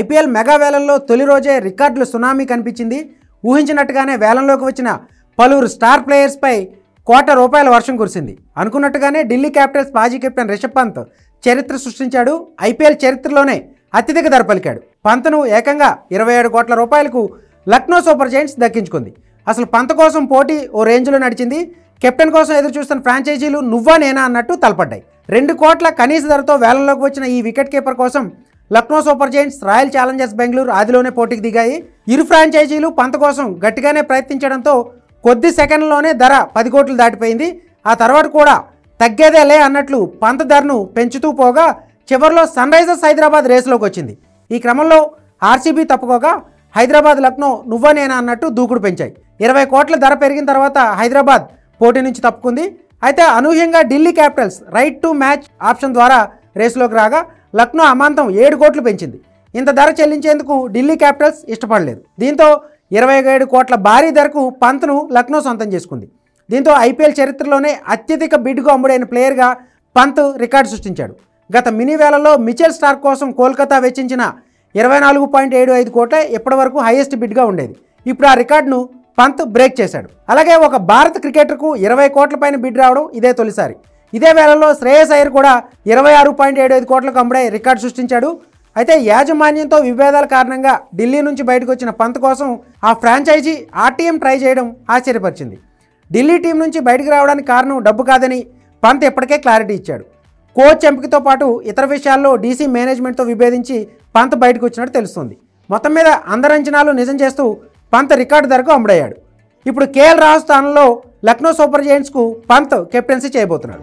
IPL mega వేలంలో తొలి రోజే రికార్డుల సునామీ కనిపించింది. ఊహించినట్టుగానే వేలంలోకి వచ్చిన పలువురు స్టార్ ప్లేయర్స్పై ₹1,00,00,000 వర్షం కురిసింది. అనుకున్నట్టుగానే ఢిల్లీ క్యాపిటల్స్ మాజీ కెప్టెన్ రిషబ్ పంత్ చరిత్ర సృష్టించాడు. ఐపీఎల్ చరిత్రలోనే అత్యధిక ధర పలికాడు. పంత్ను ఏకంగా ₹27 కోట్లకు లక్నో సూపర్ జైంట్స్ దక్కించుకుంది. అసలు పంత్ కోసం పోటీ ఓ రేంజ్లో నడిచింది. కెప్టెన్ కోసం ఎదురు చూస్తున్న ఫ్రాంచైజీలు నువ్వా నేనా అన్నట్టు తలపడ్డాయి. 2 కోట్ల కనీస ధరతో వేలంలోకి వచ్చిన ఈ వికెట్ కీపర్ కోసం Lucknow super Giants, royal Challengers Bengaluru ఆదిలోనే పోటీకి దిగాయి. ఇరు ఫ్రాంచైజీలు పంత్ కోసం గట్టిగానే ప్రయత్నించడంతో కొద్ది సెకండ్లలోనే ధర 10 కోట్లు దాటిపోయింది. ఆ తర్వాత కూడా తగ్గేదేలే అన్నట్లు పంత్ ధరను పెంచుతూ పోగా చివరిలో సన్ రైజర్స్ హైదరాబాద్ రేసులోకి వచ్చింది. ఈ క్రమంలో ఆర్సీబీ తప్పుకోగా హైదరాబాద్, లక్నో నువ్వా నేనా అన్నట్టు దూకుడు పెంచాయి. 20 కోట్ల ధర పెరిగిన తర్వాత హైదరాబాద్ పోటీ నుంచి తప్పుకుంది. అయితే అనూహ్యంగా Delhi Capitals right to match option ద్వారా రేసులోకి రాగా లక్నో అమాంతం 7 కోట్లు పెంచింది. ఇంత ధర చెల్లించేందుకు ఢిల్లీ క్యాపిటల్స్ ఇష్టపడలేదు. దీంతో 27 కోట్ల భారీ ధరకు పంత్ను లక్నో సొంతం చేసుకుంది. దీంతో ఐపీఎల్ చరిత్రలోనే అత్యధిక బిడ్కు అమ్ముడైన ప్లేయర్గా పంత్ రికార్డు సృష్టించాడు. గత మినీ వేలలో మిచెల్ స్టార్క్ కోసం కోల్కతా వెచ్చించిన 24.75 కోట్ల ఇప్పటివరకు హైయెస్ట్ బిడ్గా ఉండేది. ఇప్పుడు ఆ రికార్డును పంత్ బ్రేక్ చేశాడు. అలాగే ఒక భారత క్రికెటర్కు 20 కోట్ల పైన బిడ్ రావడం ఇదే తొలిసారి. ఇదే వేళల్లో శ్రేయస్ అయ్యర్ కూడా 26.75 కోట్లకు అమ్ముడై రికార్డు సృష్టించాడు. అయితే యాజమాన్యంతో విభేదాల కారణంగా ఢిల్లీ నుంచి బయటకు వచ్చిన పంత్ కోసం ఆ ఫ్రాంచైజీ ఆర్టీఎం ట్రై చేయడం ఆశ్చర్యపరిచింది. ఢిల్లీ టీం నుంచి బయటకు రావడానికి కారణం డబ్బు కాదని పంత్ ఇప్పటికే క్లారిటీ ఇచ్చాడు. కోచ్ ఎంపికతో పాటు ఇతర విషయాల్లో డీసీ మేనేజ్మెంట్తో విభేదించి పంత్ బయటకు వచ్చినట్టు తెలుస్తుంది. మొత్తం మీద అందరి అంచనాలు నిజం చేస్తూ పంత్ రికార్డు ధరకు అమ్ముడయ్యాడు. ఇప్పుడు కేఎల్ రాహుల్ స్థానంలో లక్నో సూపర్ జైంట్స్కు పంత్ కెప్టెన్సీ చేయబోతున్నాడు.